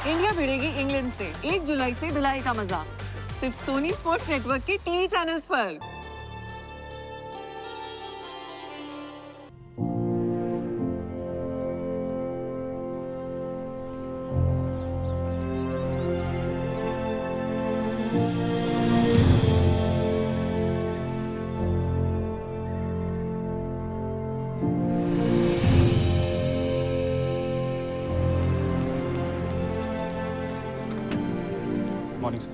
India भिड़ेगी England से 1 जुलाई से धुलाई का मजा सिर्फ सोनी स्पोर्ट्स नेटवर्क के टीवी चैनल्स पर। Morning sir.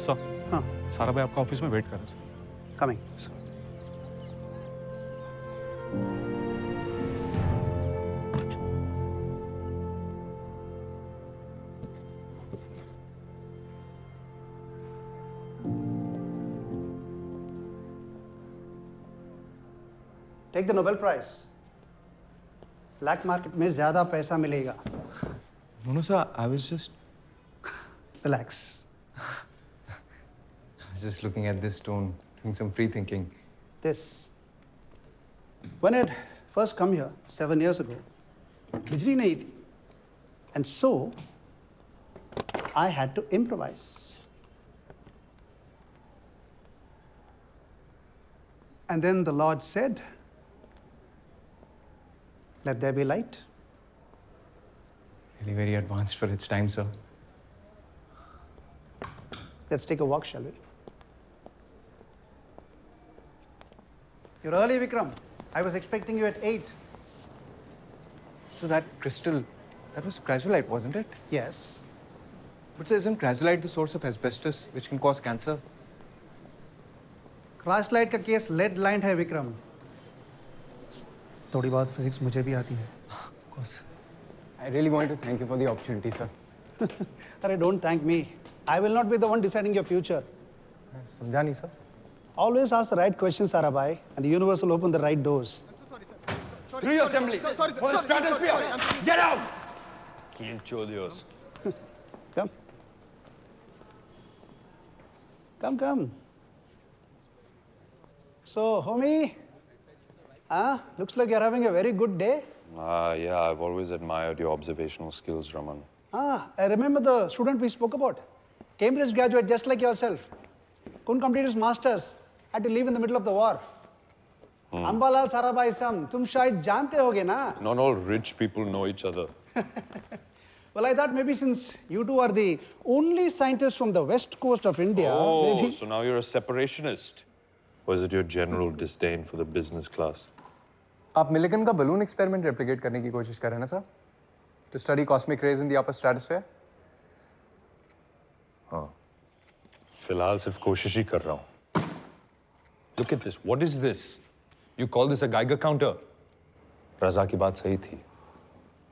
सर हाँ सारा भाई आपका ऑफिस में वेट कर रहा है sir. Coming. Sir take the Nobel prize. Black market में ज्यादा पैसा मिलेगा। No, sir, I was relax. just looking at this stone, doing some free thinking. This. When I first come here 7 years ago, बिजली नहीं थी, and so I had to improvise. And then the Lord said, "Let there be light." Really very advanced for its time, sir. Let's take a walk, shall we? You're early, Vikram. I was expecting you at 8. So that crystal, that was chrysolite, wasn't it? Yes. But sir, isn't chrysolite the source of asbestos, which can cause cancer? क्राइसलाइट का case lead line है विक्रम। थोड़ी बहुत physics मुझे भी आती है। Of course. I really wanted to thank you for the opportunity, sir. अरे don't thank me. I will not be the one deciding your future. समझा नहीं, sir. Always ask the right questions, Sarabhai, and the universe will open the right doors. Pre-assembly for the stratosphere. Get out! Quinchodios. Come. Come. So, homie, looks like you're having a very good day. Yeah, I've always admired your observational skills, Raman. I remember the student we spoke about. Cambridge graduate just like yourself. Couldn't complete his masters. Had to leave in the middle of the war. Ambalal Sarabhai Sam, तुम शायद जानते होगे ना? Not all rich people know each other. Well, I thought maybe since you two are the only scientists from the west coast of India, maybe... So now you're a separationist. Or is it your general disdain for the business class? आप मिलिगन का balloon experiment replicate करने की कोशिश कर रहे हैं ना, sir? To study cosmic rays in the upper stratosphere? हाँ. फिलहाल सिर्फ कोशिश ही कर रहा हूँ. Look at this. What is this? You call this a Geiger counter? रज़ा की बात सही थी.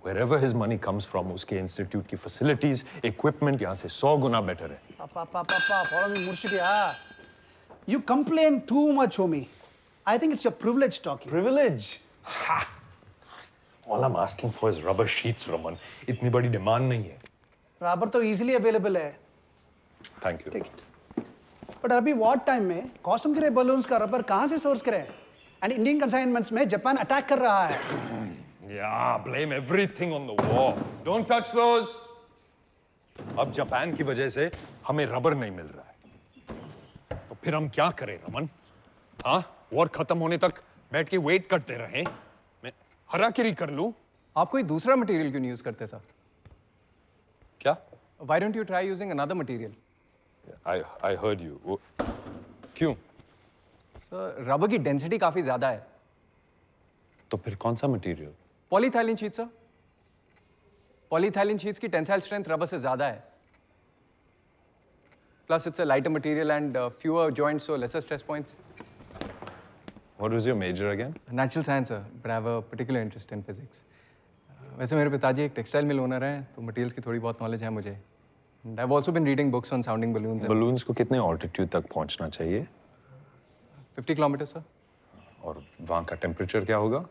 Wherever his money comes from, उसके इंस्टीट्यूट की facilities, equipment यहाँ से 100 गुना better है. Papa, follow me, Murshid. You complain too much, homie. I think it's your privilege talking. Privilege? Ha! All I'm asking for is rubber sheets, Raman. इतनी बड़ी demand नहीं है. Rubber तो easily available है. Thank you. Take it. But अभी war time में cosmic ray balloons का rubber कहाँ से source करें? And Indian consignments में Japan attack कर रहा है. Yeah, blame everything on the war. Don't touch those. अब जापान की वजह से हमें रबर नहीं मिल रहा है. तो फिर हम क्या करें, रमन? हाँ, वॉर खत्म होने तक बैठ के वेट करते रहें. मैं हराकिरी कर लूं? आप कोई दूसरा मटेरियल क्यों नहीं यूज करते, सर? क्या? Why don't you try using another material? I heard you. क्यों? सर, रबर की डेंसिटी काफी ज्यादा है. तो फिर कौन सा material? Polyethylene sheet, sir. Polyethylene sheets की टेंसाइल स्ट्रेंथ रबर से ज्यादा है. Plus, it's a lighter material and fewer joints, so lesser stress points. What was your major again? Natural science, sir, but I have a particular interest in physics. वैसे मेरे पिताजी एक textile mill owner हैं, तो materials की थोड़ी बहुत knowledge है मुझे. And I've also been reading books on sounding balloons. Balloons को कितने altitude तक पहुंचना चाहिए? 50 kilometers, sir. और वहाँ का टेम्परेचर क्या होगा?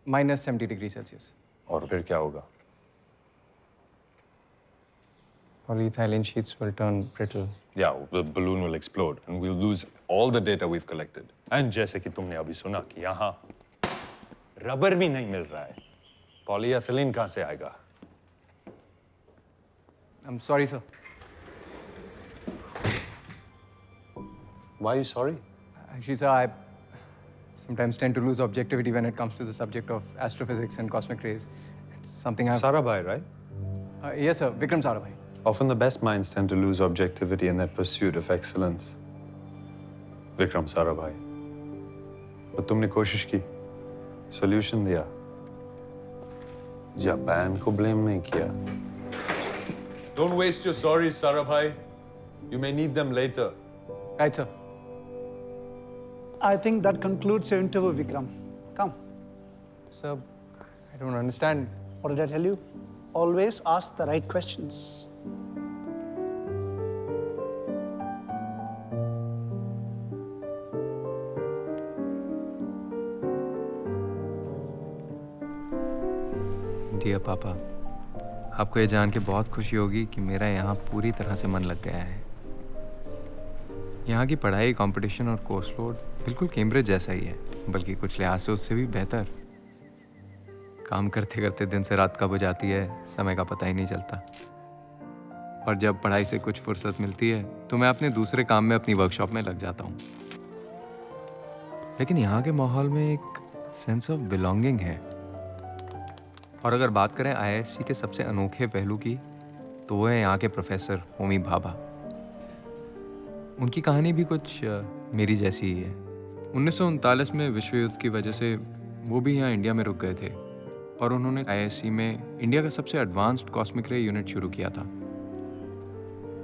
Minus 70 degrees Celsius. और फिर क्या होगा? Polyethylene sheets will turn brittle. Yeah, the balloon will explode and we'll lose all the data we've collected. And जैसे कि तुमने अभी सुना कि यहाँ रबर भी नहीं मिल रहा है, पॉलीएथिलीन कहाँ से आएगा? I'm sorry, sir. Why are you sorry? Actually, sir, I sometimes tend to lose objectivity when it comes to the subject of astrophysics and cosmic rays. It's something I've... Sarabhai, right? Yes, sir. Vikram Sarabhai. Often the best minds tend to lose objectivity in their pursuit of excellence. Vikram Sarabhai. But तुमने कोशिश की, solution दिया. Japan को blame नहीं किया. Don't waste your sorries, Sarabhai. You may need them later. Right, sir. I think that concludes your interview, Vikram. Come. Sir, I don't understand. What did I tell you? Always ask the right questions. Dear पापा, आपको ये जान के बहुत खुशी होगी कि मेरा यहाँ पूरी तरह से मन लग गया है। यहाँ की पढ़ाई, कंपटीशन और कोर्स लोड बिल्कुल कैम्ब्रिज जैसा ही है, बल्कि कुछ लिहाज से उससे भी बेहतर। काम करते करते दिन से रात कब हो जाती है, समय का पता ही नहीं चलता। और जब पढ़ाई से कुछ फुर्सत मिलती है तो मैं अपने दूसरे काम में, अपनी वर्कशॉप में लग जाता हूँ। लेकिन यहाँ के माहौल में एक सेंस ऑफ बिलोंगिंग है। और अगर बात करें आईआईएससी के सबसे अनोखे पहलू की, तो वो है यहाँ के प्रोफेसर होमी भाभा। उनकी कहानी भी कुछ मेरी जैसी ही है। 1939 में विश्व युद्ध की वजह से वो भी यहाँ इंडिया में रुक गए थे और उन्होंने आईआईएससी में इंडिया का सबसे एडवांस्ड कॉस्मिक रे यूनिट शुरू किया था।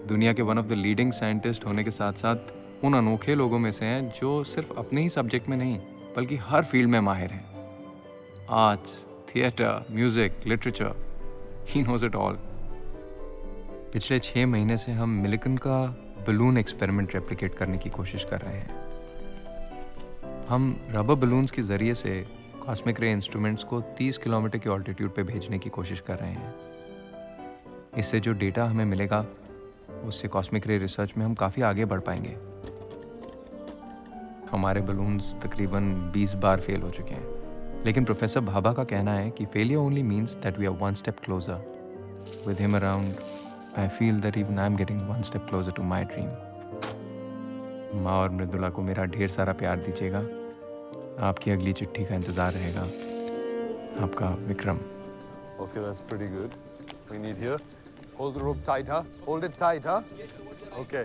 दुनिया के one of the leading scientist होने के साथ साथ उन अनोखे लोगों में से हैं जो सिर्फ अपने ही सब्जेक्ट में नहीं बल्कि हर फील्ड में माहिर हैं। Arts, theatre, music, literature, he knows it all. पिछले 6 महीने से हम मिलिकन का बलून एक्सपेरिमेंट रेप्लिकेट करने की कोशिश कर रहे हैं। हम रबर बलून्स के ज़रिए से कॉस्मिक रे इंस्ट्रूमेंट्स को 30 किलोमीटर के ऑल्टीट्यूड पे भेजने की कोशिश कर रहे हैं। इससे जो डेटा हमें मिलेगा उससे कॉस्मिक रे रिसर्च में हम काफ़ी आगे बढ़ पाएंगे। हमारे बलून्स तकरीबन 20 बार फेल हो चुके हैं, लेकिन प्रोफेसर भाभा का कहना है कि failure only means that we are one step closer. With him around I feel that even I am getting one step closer to my dream. माँ और मृदुला को मेरा ढेर सारा प्यार दीजिएगा। आपकी अगली चिट्ठी का इंतज़ार रहेगा। आपका Vikram. Okay, that's pretty good. We need here. Hold the rope tight, huh? Hold it tight, huh? Okay.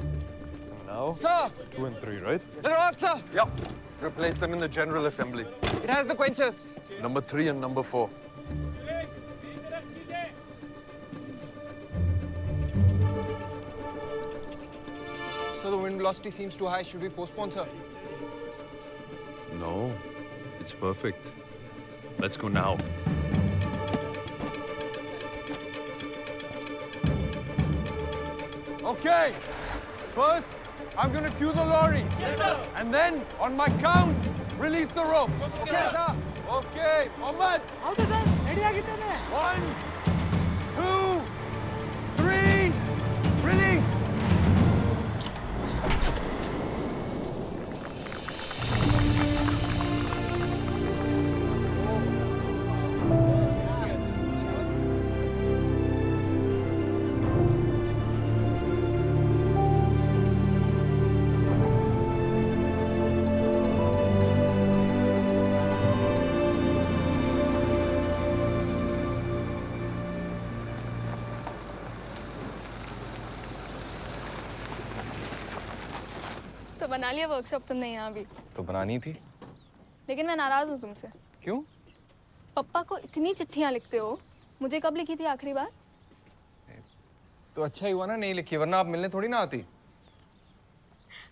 And now? Sir! 2 and 3, right? The rod, sir! Yep. Replace them in the general assembly. It has the quenchers. Number 3 and number 4. So the wind velocity seems too high. Should we postpone, sir? No, it's perfect. Let's go now. Okay. First, I'm going to cue the lorry. Yes, sir. And then, on my count, release the ropes. Okay, sir. Okay, Mohammed. Okay, sir. Ready again. 1, 2, 3, release. तो बना लिया workshop तुमने यहाँ भी। तो बनानी थी। लेकिन मैं नाराज हूँ तुमसे। क्यों? पप्पा को इतनी चिट्ठियाँ लिखते हो, मुझे कब लिखी थी आखिरी बार? तो अच्छा ही हुआ ना नहीं लिखी, वरना आप मिलने थोड़ी ना आती।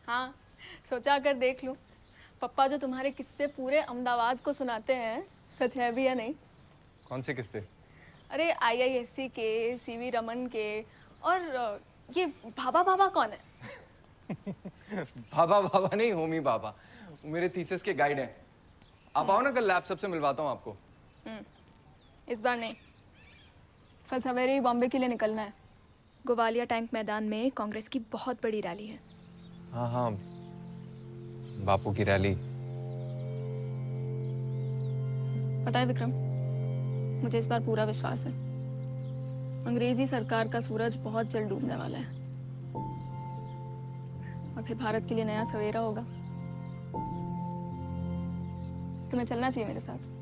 हाँ, सोचा कर देख लूँ। पप्पा जो तुम्हारे किस्से पूरे अहमदाबाद को सुनाते हैं, सच है भी या नहीं? कौन से किस्से? अरे आईआईएससी के, सीवी रमन के, और ये भाभा भाभा कौन है? भाभा भाभा नहीं, होमी भाभा। मेरे थीसिस के गाइड हैं। आप आओ ना कल लैब, सबसे मिलवाता हूँ आपको। इस बार नहीं। कल सवेरे ही बॉम्बे के लिए निकलना है। ग्वालियर टैंक मैदान में कांग्रेस की बहुत बड़ी रैली है। हाँ हाँ, बापू की रैली। पता है विक्रम, मुझे इस बार पूरा विश्वास है, अंग्रेजी सरकार का सूरज बहुत जल्द डूबने वाला है और फिर भारत के लिए नया सवेरा होगा। तुम्हें चलना चाहिए मेरे साथ।